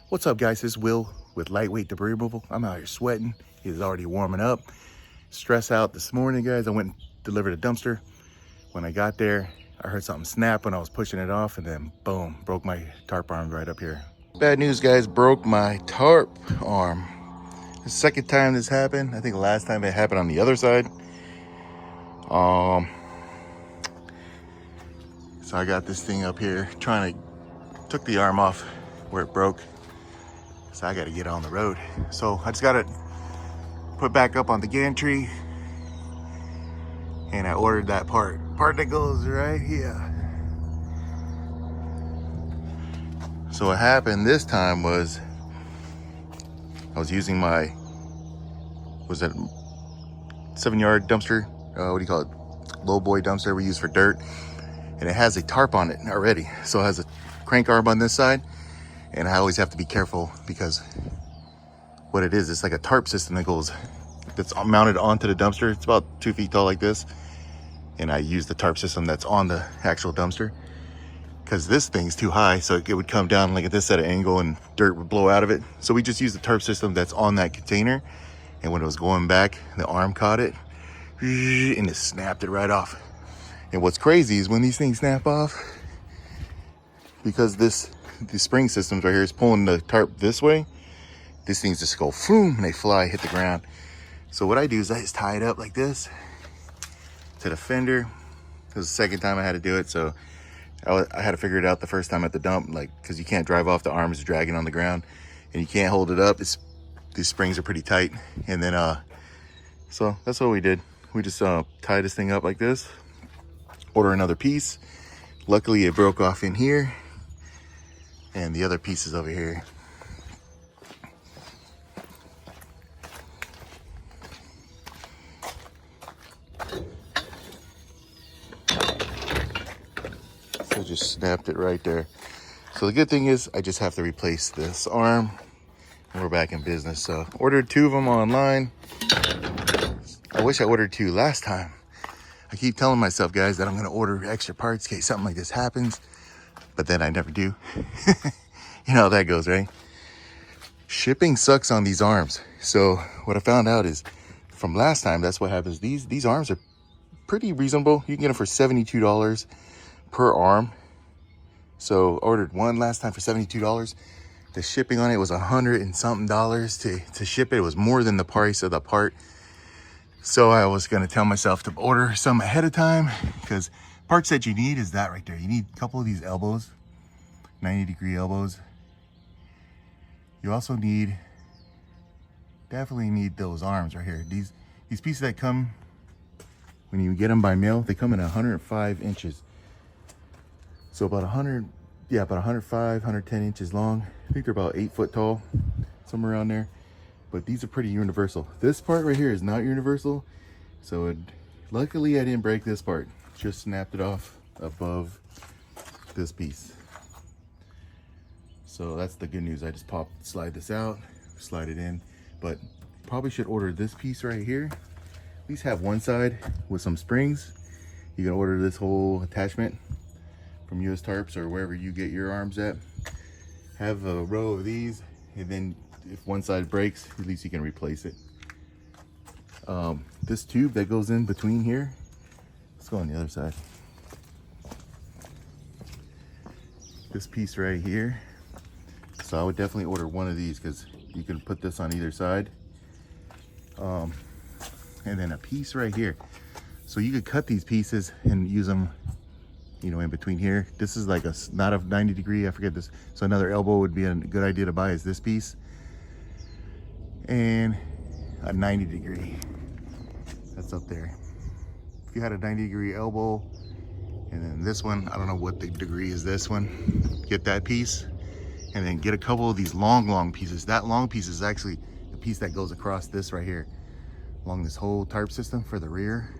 What's up, guys? This is Will with Lightweight Debris Removal. I'm out here sweating. It's already warming up. Stress out this morning, guys. I went and delivered a dumpster. When I got there, I heard something snap when I was pushing it off, and then boom, broke my tarp arm right up here. Bad news, guys. Broke my tarp arm. The second time this happened. I think the last time it happened on the other side. So I got this thing up here, took the arm off where it broke. So I gotta get on the road. So I just got it put back up on the gantry, and I ordered that part that goes right here. So what happened this time was I was using my, was that 7-yard dumpster? What do you call it? Low boy dumpster we use for dirt. And it has a tarp on it already. So it has a crank arm on this side. And I always have to be careful because what it is, it's like a tarp system that's mounted onto the dumpster. It's about 2 feet tall like this. And I use the tarp system that's on the actual dumpster because this thing's too high. So it would come down like at this at an angle and dirt would blow out of it. So we just use the tarp system that's on that container. And when it was going back, the arm caught it and it snapped it right off. And what's crazy is when these things snap off, because the spring systems right here is pulling the tarp this way, these things just go boom and they fly, hit the ground. So what I do is I just tie it up like this to the fender. It was the second time I had to do it, so I had to figure it out the first time at the dump, like, because you can't drive off, the arm is dragging on the ground and you can't hold it up. These springs are pretty tight. And then so that's what we did. We just tie this thing up like this, order another piece. Luckily it broke off in here, and the other piece is over here. So just snapped it right there. So the good thing is I just have to replace this arm and we're back in business. So ordered 2 of them online. I wish I ordered 2 last time. I keep telling myself, guys, that I'm gonna order extra parts in case something like this happens, but then I never do. You know how that goes, right? Shipping sucks on these arms. So what I found out is from last time, that's what happens. These arms are pretty reasonable. You can get them for $72 per arm. So ordered one last time for $72. The shipping on it was $100 and something to ship it. It was more than the price of the part. So I was gonna tell myself to order some ahead of time, because parts that you need is that right there. You need a couple of these elbows, 90-degree elbows. You also definitely need those arms right here. These pieces that come, when you get them by mail, they come in 105 inches. So about 105, 110 inches long. I think they're about 8 foot tall, somewhere around there. But these are pretty universal. This part right here is not universal. So luckily I didn't break this part. Just snapped it off above this piece. So that's the good news. I just slide this out, slide it in. But probably should order this piece right here. At least have one side with some springs. You can order this whole attachment from US Tarps or wherever you get your arms at. Have a row of these, and then if one side breaks, at least you can replace it. This tube that goes in between here, let's go on the other side. This piece right here. So I would definitely order one of these because you can put this on either side. And then a piece right here. So you could cut these pieces and use them, you know, in between here. This is like not a 90-degree, I forget this. So another elbow would be a good idea to buy, is this piece. And a 90-degree, that's up there. If you had a 90-degree elbow, and then this one, I don't know what the degree is, this one, get that piece, and then get a couple of these long pieces. That long piece is actually the piece that goes across this right here, along this whole tarp system for the rear.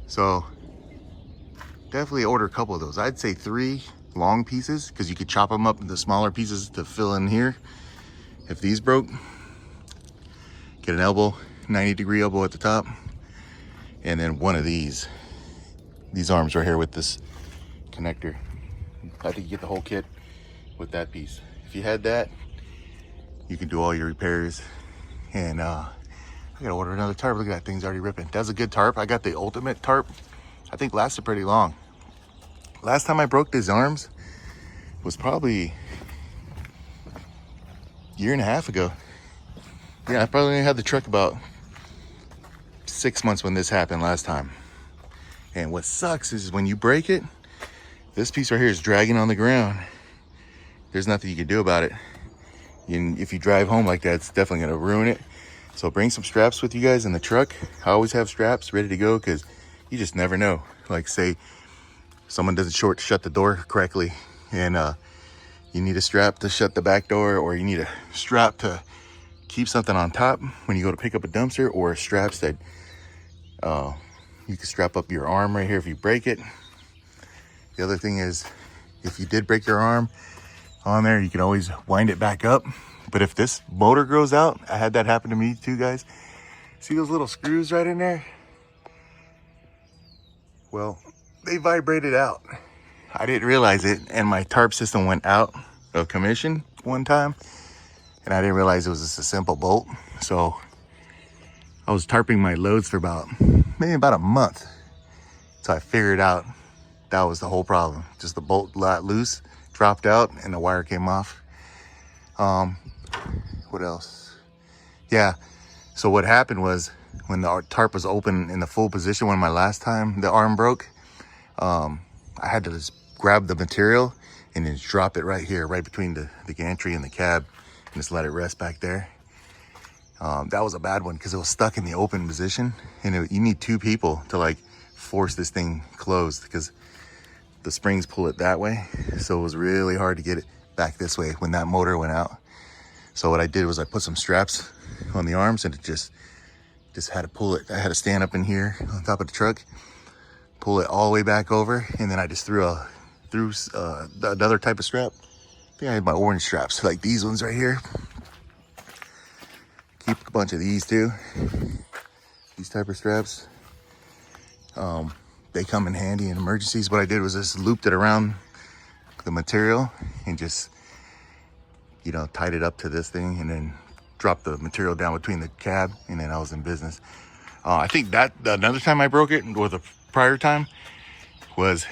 So definitely order a couple of those. I'd say 3 long pieces, because you could chop them up into smaller pieces to fill in here. If these broke, get an elbow, 90-degree elbow at the top, and then one of these arms right here with this connector. I think you get the whole kit with that piece. If you had that, you can do all your repairs. And I gotta order another tarp. Look at that, thing's already ripping. That's a good tarp. I got the ultimate tarp. I think lasted pretty long. Last time I broke these arms was probably a year and a half ago. Yeah, I probably only had the truck about 6 months when this happened last time. And what sucks is when you break it, this piece right here is dragging on the ground. There's nothing you can do about it. If you drive home like that, it's definitely gonna ruin it. So bring some straps with you guys in the truck. I always have straps ready to go because you just never know. Like say someone doesn't shut the door correctly and you need a strap to shut the back door, or you need a strap to keep something on top when you go to pick up a dumpster, or straps that you can strap up your arm right here if you break it. The other thing is, if you did break your arm on there, you can always wind it back up. But if this motor grows out, I had that happen to me too, guys. See those little screws right in there? Well, they vibrated out. I didn't realize it, and my tarp system went out of commission one time, and I didn't realize it was just a simple bolt. So I was tarping my loads for maybe about a month. So I figured out that was the whole problem. Just the bolt let loose, dropped out, and the wire came off. What else? Yeah, so what happened was when the tarp was open in the full position, when my last time the arm broke, I had to just grab the material and then drop it right here, right between the gantry and the cab, and just let it rest back there. That was a bad one because it was stuck in the open position, and you need 2 people to like force this thing closed because the springs pull it that way. So it was really hard to get it back this way when that motor went out. So what I did was I put some straps on the arms, and it just had to pull it. I had to stand up in here on top of the truck, pull it all the way back over, and then I just threw another type of strap. I think I had my orange straps, like these ones right here. Keep a bunch of these too. These type of straps. They come in handy in emergencies. What I did was just looped it around the material and just, tied it up to this thing, and then dropped the material down between the cab, and then I was in business. I think that another time I broke it, or the prior time, was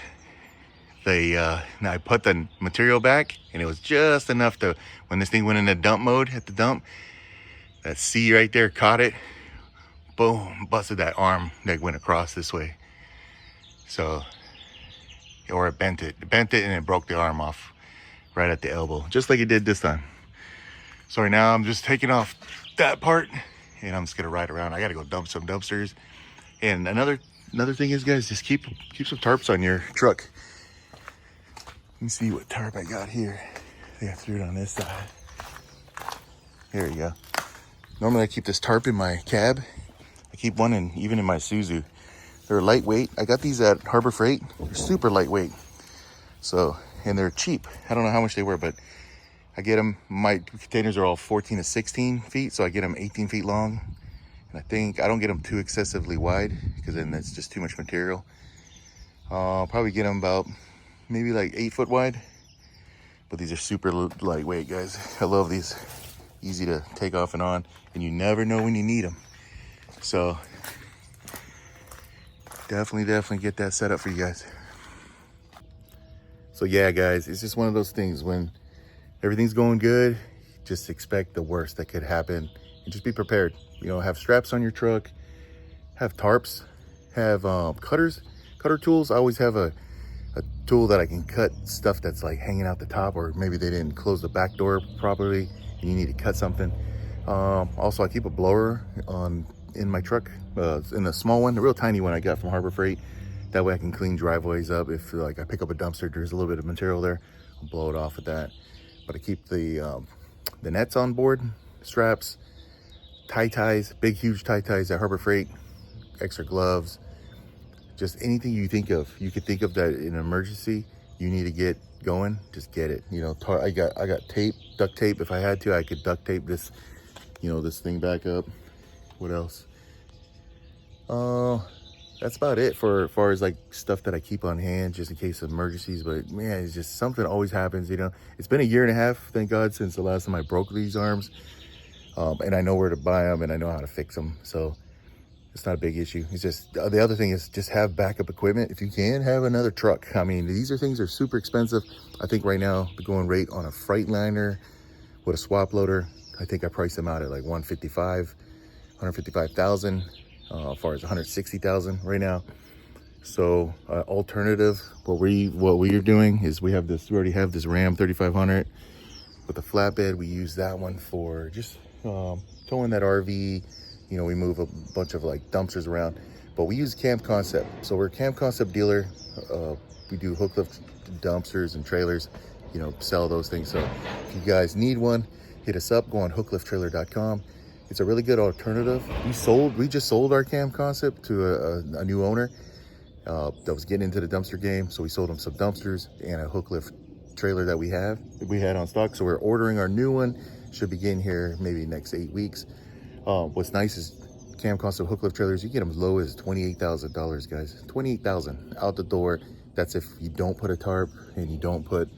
I put the material back, and it was just enough to, when this thing went into dump mode at the dump, that C right there caught it, boom, busted that arm that went across this way. So, or it bent it and it broke the arm off right at the elbow, just like it did this time. So right now I'm just taking off that part, and I'm just gonna ride around. I gotta go dump some dumpsters. And another thing is, guys, just keep some tarps on your truck. Let me see what tarp I got here. I think I threw it on this side. Here we go. Normally I keep this tarp in my cab. I keep one even in my Suzu. They're lightweight. I got these at Harbor Freight. They're super lightweight. So, and they're cheap. I don't know how much they were, but I get them. My containers are all 14 to 16 feet, so I get them 18 feet long. And I think I don't get them too excessively wide because then that's just too much material. I'll probably get them about maybe like 8 foot wide. But these are super lightweight, guys. I love these. Easy to take off and on, and you never know when you need them. So definitely get that set up for you guys. So yeah, guys, it's just one of those things. When everything's going good, just expect the worst that could happen and just be prepared. Have straps on your truck, have tarps, have cutter tools. I always have a tool that I can cut stuff that's like hanging out the top, or maybe they didn't close the back door properly and you need to cut something. Also, I keep a blower in my truck, in the small one, the real tiny one I got from Harbor Freight. That way I can clean driveways up. If like I pick up a dumpster, there's a little bit of material there, I'll blow it off with that. But I keep the nets on board, straps, ties, big huge ties at Harbor Freight, extra gloves, just anything you think of. You could think of that in an emergency you need to get going, just get it. I got tape, duct tape. If I had to, I could duct tape this, this thing back up. What else? I that's about it for as far as like stuff that I keep on hand just in case of emergencies. But man, it's just something always happens, you know. It's been a year and a half, thank God, since the last time I broke these arms. And I know where to buy them and I know how to fix them. So it's not a big issue. It's just, the other thing is just have backup equipment. If you can, have another truck. I mean, these things are super expensive. I think right now the going rate on a Freightliner with a swap loader, I think I priced them out at like 155,000, as far as 160,000 right now. So alternative, what we are doing is we already have this Ram 3500 with a flatbed. We use that one for just towing that RV. You know, we move a bunch of like dumpsters around, but we use Camp Concept. So we're a Camp Concept dealer. We do Hooklift dumpsters and trailers, you know, sell those things. So if you guys need one, hit us up, go on hookliftrailer.com. It's a really good alternative. We just sold our Camp Concept to a new owner that was getting into the dumpster game. So we sold him some dumpsters and a Hooklift trailer that we had on stock. So we're ordering our new one. Should begin here maybe next 8 weeks. What's nice is Camp Concept Hooklift trailers, you get them as low as $28,000, guys. $28,000 out the door. That's if you don't put a tarp and you don't put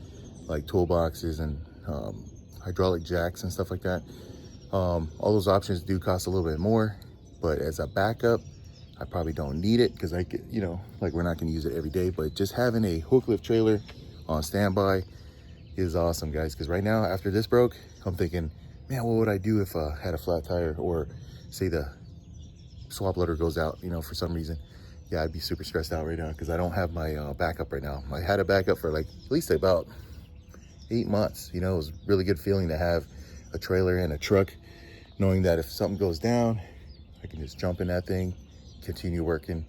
like toolboxes and hydraulic jacks and stuff like that. All those options do cost a little bit more, but as a backup, I probably don't need it because I get, you know, like we're not going to use it every day. But just having a Hooklift trailer on standby is awesome, guys. Because right now, after this broke, I'm thinking, man, what would I do if I had a flat tire, or say the swap loader goes out, you know, for some reason? Yeah, I'd be super stressed out right now because I don't have my backup right now. I had a backup for like at least about 8 months. You know, it was a really good feeling to have a trailer and a truck, knowing that if something goes down, I can just jump in that thing, continue working.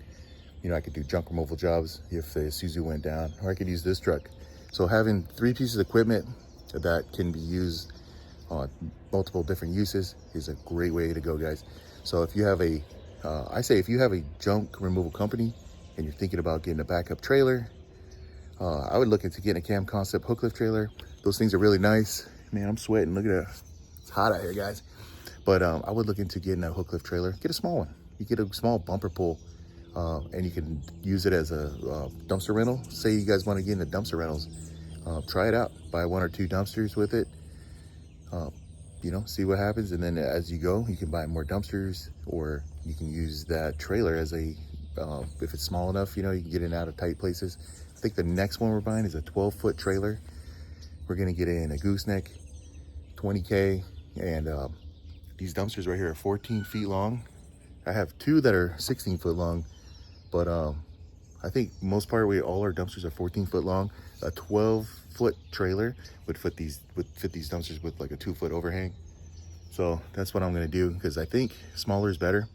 You know, I could do junk removal jobs if the Isuzu went down, or I could use this truck. So having 3 pieces of equipment that can be used on multiple different uses is a great way to go, guys. So if you have I say if you have a junk removal company and you're thinking about getting a backup trailer, I would look into getting a Camp Concept Hooklift trailer. Those things are really nice. Man, I'm sweating. Look at that. It's hot out here, guys. But I would look into getting a Hooklift trailer. Get a small one. You get a small bumper pull, and you can use it as a dumpster rental. Say you guys want to get into dumpster rentals. Try it out. Buy 1 or 2 dumpsters with it. You know, see what happens. And then as you go, you can buy more dumpsters, or you can use that trailer as a, if it's small enough, you know, you can get in and out of tight places. I think the next one we're buying is a 12-foot trailer. We're going to get in a gooseneck, 20K. And these dumpsters right here are 14 feet long. I have 2 that are 16 foot long, but I think most part all our dumpsters are 14 foot long. A 12-foot trailer would fit these dumpsters with like a 2-foot overhang. So that's what I'm gonna do, because I think smaller is better.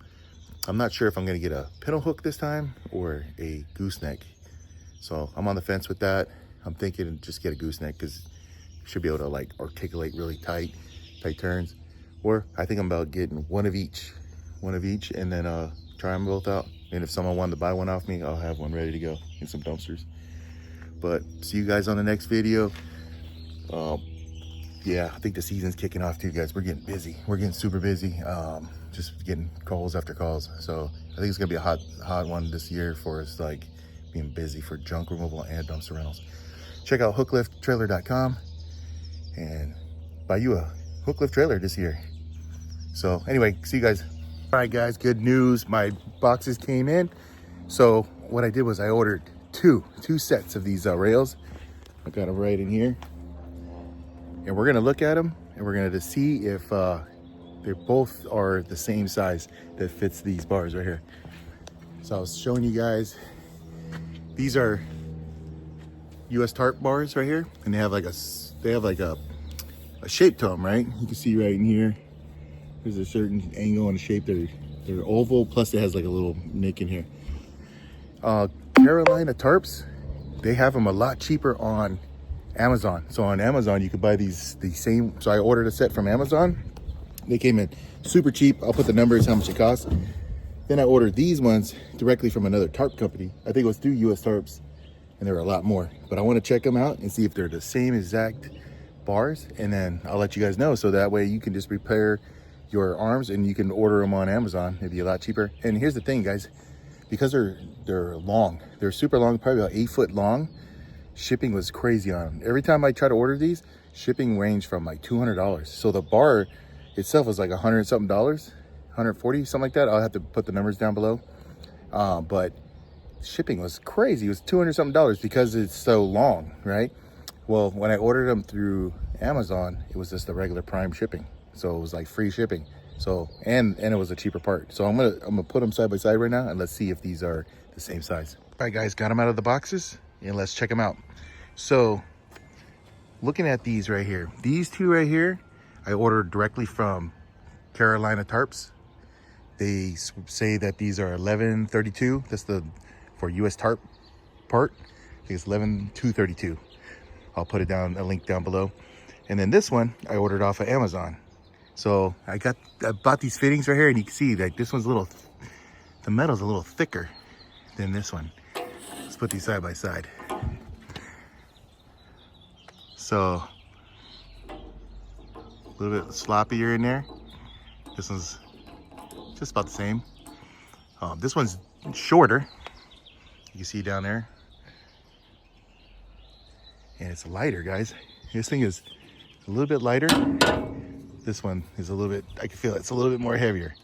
I'm not sure if I'm gonna get a pintle hook this time or a gooseneck. So I'm on the fence with that. I'm thinking just get a gooseneck because you should be able to like articulate really tight turns. Or I think I'm about getting one of each, and then try them both out. And if someone wanted to buy one off me, I'll have one ready to go in some dumpsters. But see you guys on the next video. Yeah, I think the season's kicking off too, guys. We're getting busy. We're getting super busy. Just getting calls after calls. So I think it's gonna be a hot one this year for us, like being busy for junk removal and dumpster rentals. Check out hookliftrailer.com and buy you a Hooklift trailer this year. So anyway, see you guys. All right, guys, good news. My boxes came in. So what I did was I ordered two sets of these rails. I got them right in here. And we're gonna look at them and we're gonna see if they both are the same size that fits these bars right here. So I was showing you guys, these are US Tarp bars right here, and they have like a shape to them, right? You can see right in here, there's a certain angle and shape. They're oval, plus it has like a little nick in here. Carolina Tarps, they have them a lot cheaper on Amazon. So on Amazon, you could buy the same. So I ordered a set from Amazon. They came in super cheap. I'll put the numbers, how much it costs. Then I ordered these ones directly from another tarp company. I think it was through US Tarps, and they were a lot more. But I want to check them out and see if they're the same exact bars, and then I'll let you guys know. So that way you can just repair your arms and you can order them on Amazon. It'd be a lot cheaper. And here's the thing, guys. because they're long. They're super long, probably about 8 foot long. Shipping was crazy on them. Every time I try to order these, shipping ranged from like $200. So the bar itself was like $100 something, 140, something like that. I'll have to put the numbers down below. But shipping was crazy. It was $200 something because it's so long, right? Well, when I ordered them through Amazon, it was just the regular Prime shipping. So it was like free shipping. So, and it was a cheaper part. So I'm gonna put them side by side right now, and let's see if these are the same size. All right, guys, got them out of the boxes, and let's check them out. So, looking at these right here, these two right here, I ordered directly from Carolina Tarps. They say that these are 1132. That's the for US Tarp part. I think it's 11232. I'll put it down, a link down below. And then this one I ordered off of Amazon. So I bought these fittings right here, and you can see like this one's the metal's a little thicker than this one. Let's put these side by side. So a little bit sloppier in there. This one's just about the same. This one's shorter. You can see down there. And it's lighter, guys. This thing is a little bit lighter. This one is a little bit, I can feel it's a little bit more heavier.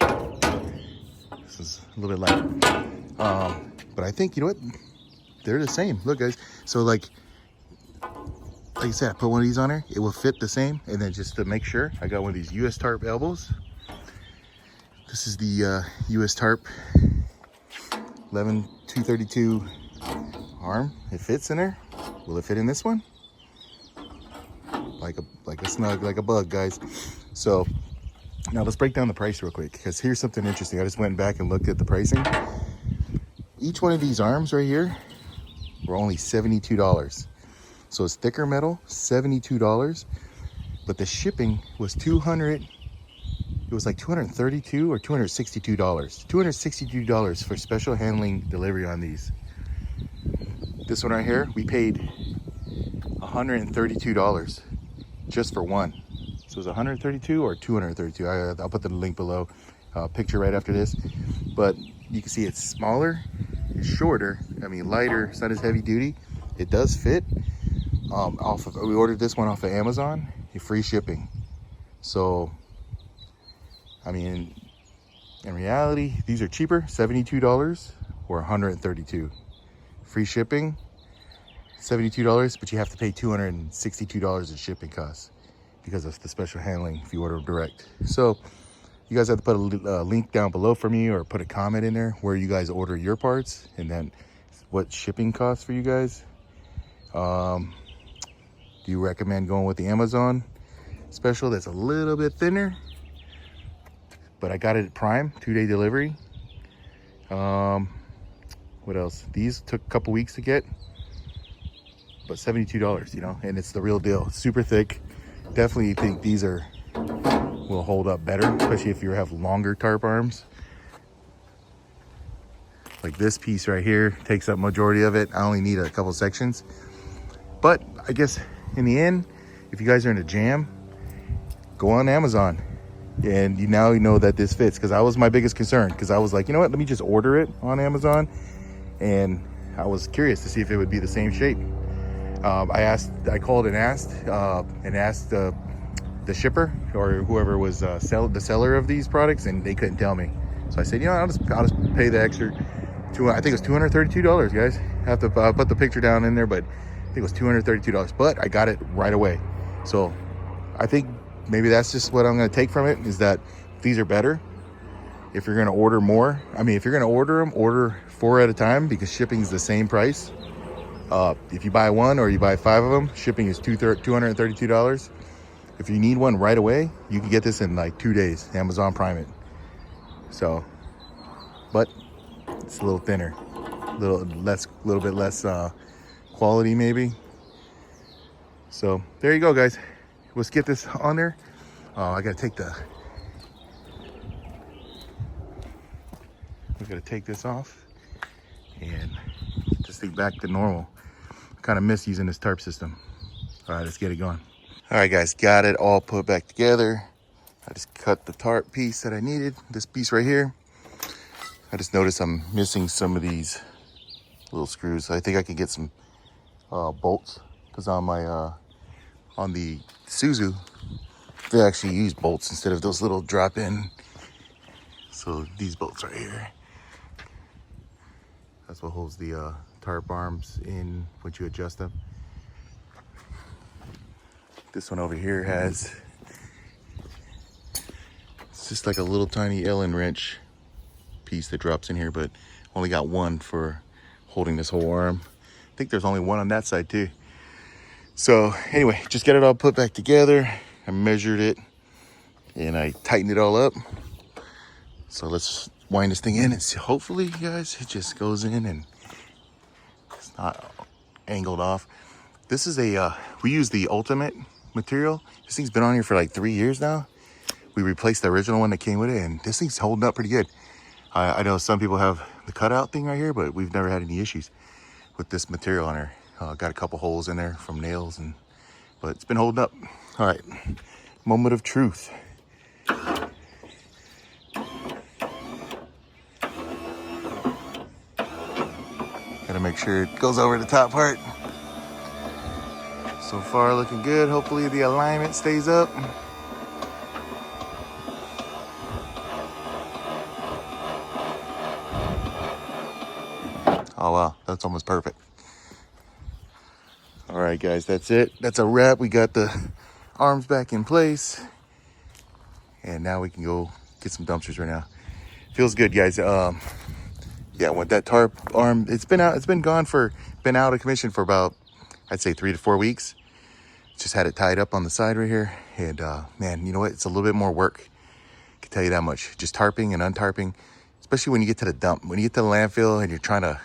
This is a little bit lighter. But I think, you know what? They're the same. Look, guys. So like I said, I put one of these on there. It will fit the same. And then just to make sure, I got one of these US Tarp elbows. This is the US Tarp 11232 arm. It fits in there. Will it fit in this one? Like a snug, like a bug, guys. So now let's break down the price real quick, because here's something interesting. I just went back and looked at the pricing. Each one of these arms right here were only $72. So it's thicker metal, $72. But the shipping was $200. It was like $232 or $262. $262 for special handling delivery on these. This one right here, we paid $132 just for one. So it was 132 or 232. I'll put the link below, picture right after this. But you can see it's smaller, it's shorter. I mean, lighter. It's not as heavy duty. It does fit. We ordered this one off of Amazon. Free shipping. So, I mean, in reality, these are cheaper, $72 or $132. Free shipping, $72, but you have to pay $262 in shipping costs because of the special handling if you order direct. So you guys have to put a link down below for me, or put a comment in there where you guys order your parts, and then what shipping costs for you guys. Do you recommend going with the Amazon special that's a little bit thinner? But I got it at Prime, 2-day delivery. What else? These took a couple weeks to get, but $72, you know, and it's the real deal. It's super thick. Definitely think these will hold up better, especially if you have longer tarp arms. Like this piece right here takes up majority of it. I only need a couple sections. But I guess in the end, if you guys are in a jam, go on Amazon. And you now know that this fits, because that was my biggest concern, because I was like, you know what, let me just order it on Amazon. And I was curious to see if it would be the same shape. I called and asked the shipper or whoever was the seller of these products, and they couldn't tell me. So I said, you know, I'll just pay the extra. I think it was $232, guys. I have to put the picture down in there, but I think it was $232. But I got it right away. So I think maybe that's just what I'm going to take from it, is that these are better. If you're going to order more, I mean, if you're going to order them, order 4 at a time, because shipping is the same price. If you buy one or you buy 5 of them, shipping is $232. If you need one right away, you can get this in like 2 days. Amazon Prime it. So, but it's a little thinner, a little bit less quality maybe. So there you go, guys. Let's get this on there. I gotta take this off and get this thing back to normal. I kind of miss using this tarp system. All right, let's get it going. All right, guys, got it all put back together. I just cut the tarp piece that I needed, this piece right here. I just noticed I'm missing some of these little screws. I think I could get some bolts, because on my on the Suzu they actually use bolts instead of those little drop-in. So these bolts right here, that's what holds the tarp arms in once you adjust them. This one over here has, it's just like a little tiny Allen wrench piece that drops in here, but only got one for holding this whole arm. I think there's only one on that side too. So anyway, just got it all put back together. I measured it and I tightened it all up. So let's wind this thing in and see. Hopefully, guys, it just goes in and it's not angled off. This is a, we use the Ultimate material. This thing's been on here for like 3 years now. We replaced the original one that came with it, and this thing's holding up pretty good. I know some people have the cutout thing right here, but we've never had any issues with this material on there. Got a couple holes in there from nails, but it's been holding up. All right, moment of truth. Gotta make sure it goes over the top part. So far looking good. Hopefully the alignment stays up. Oh wow, that's almost perfect. All right guys, that's it. That's a wrap. We got the arms back in place. And now we can go get some dumpsters right now. Feels good, guys. Yeah, with that tarp arm, it's been out of commission for about, I'd say 3 to 4 weeks. Just had it tied up on the side right here. And man, you know what? It's a little bit more work. I can tell you that much. Just tarping and untarping, especially when you get to the dump. When you get to the landfill and you're trying to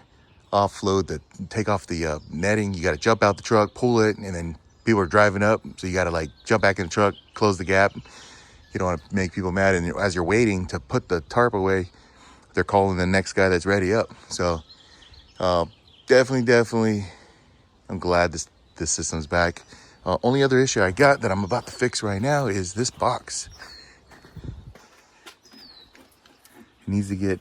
offload take off the netting, you got to jump out the truck, pull it, and then people are driving up. So you got to like jump back in the truck, close the gap. You don't want to make people mad. And as you're waiting to put the tarp away, they're calling the next guy that's ready up. So definitely, I'm glad this system's back. Only other issue I got that I'm about to fix right now is this box. It needs to get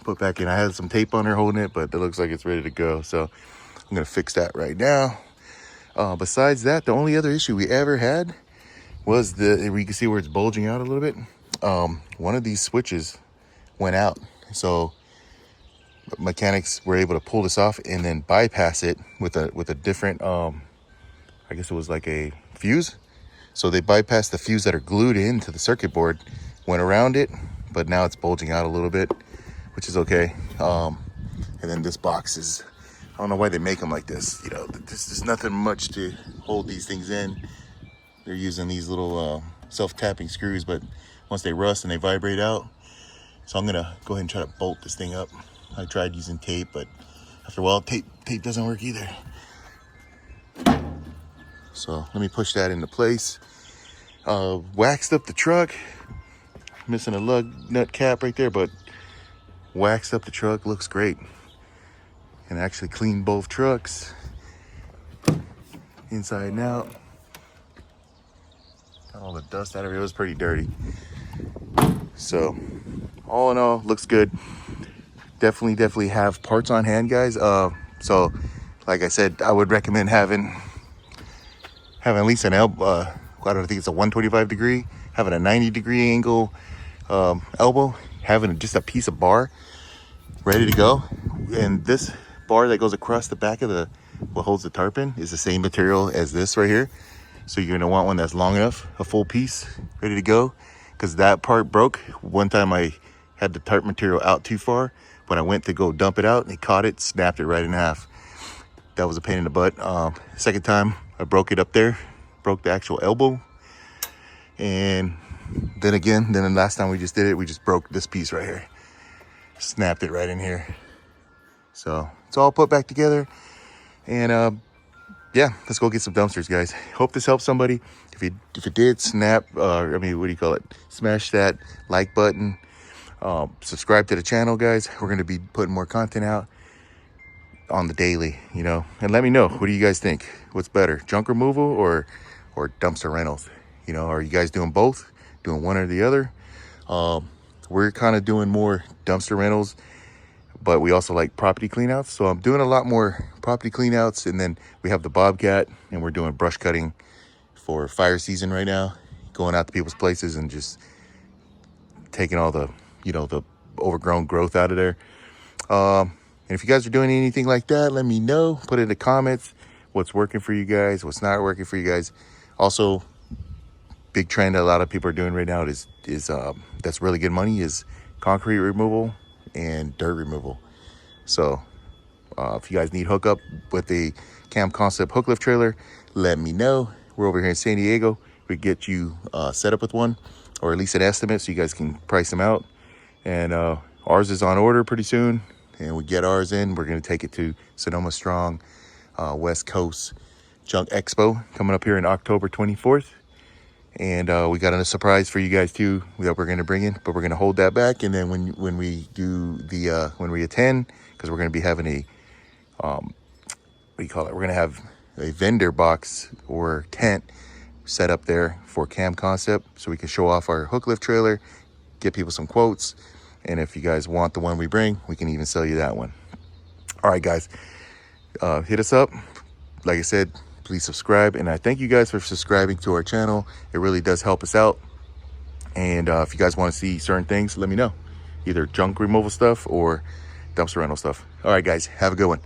put back in. I had some tape on there holding it, but it looks like it's ready to go. So I'm gonna fix that right now. Besides that, the only other issue we ever had was you can see where it's bulging out a little bit. One of these switches went out. So mechanics were able to pull this off and then bypass it with a different, I guess it was like a fuse. So they bypassed the fuse that are glued into the circuit board, went around it, but now it's bulging out a little bit, which is okay. And then this box is, I don't know why they make them like this. You know, there's nothing much to hold these things in. They're using these little self-tapping screws, but once they rust and they vibrate out. So I'm gonna go ahead and try to bolt this thing up. I tried using tape, but after a while, tape doesn't work either. So let me push that into place. Waxed up the truck. Missing a lug nut cap right there, but waxed up the truck, looks great. And actually cleaned both trucks, inside and out. Got all the dust out of it. It was pretty dirty. So all in all, looks good. Definitely have parts on hand, guys. So like I said, I would recommend having at least an elbow. I don't think it's a 125 degree, having a 90 degree angle elbow, having just a piece of bar ready to go. And this bar that goes across the back of what holds the tarp in is the same material as this right here. So you're gonna want one that's long enough, a full piece, ready to go. Because that part broke. One time I had the tarp material out too far. When I went to go dump it out, and it caught it, snapped it right in half. That was a pain in the butt. Second time I broke it up there, broke the actual elbow. And then the last time we just did it, we just broke this piece right here. Snapped it right in here. So it's all put back together. And yeah, let's go get some dumpsters, guys. Hope this helps somebody. If it did, smash that like button. Subscribe to the channel, guys. We're going to be putting more content out on the daily, you know. And let me know, what do you guys think? What's better, junk removal or dumpster rentals? You know, are you guys doing both? Doing one or the other? We're kind of doing more dumpster rentals but we also like property cleanouts. So I'm doing a lot more property cleanouts, and then we have the Bobcat, and we're doing brush cutting for fire season right now, going out to people's places and just taking all the, the overgrown growth out of there. And if you guys are doing anything like that, let me know. Put it in the comments what's working for you guys, what's not working for you guys. Also, big trend that a lot of people are doing right now is that's really good money is concrete removal and dirt removal. So if you guys need hookup with a Cam Concept Hooklift trailer, let me know. We're over here in San Diego. We get you set up with one, or at least an estimate, so you guys can price them out. And ours is on order pretty soon, and we get ours in. We're going to take it to Sonoma Strong West Coast Junk Expo coming up here in October 24th. And we got a surprise for you guys too that we're going to bring in, but we're going to hold that back. And then when we do the when we attend, because we're going to be having a what do you call it? We're going to have a vendor box or tent set up there for Cam Concept, so we can show off our Hooklift trailer, get people some quotes, and if you guys want the one we bring, we can even sell you that one. All right, guys, hit us up. Like I said, please subscribe, and I thank you guys for subscribing to our channel. It really does help us out. And if you guys want to see certain things, let me know, either junk removal stuff or dumpster rental stuff. All right, guys, have a good one.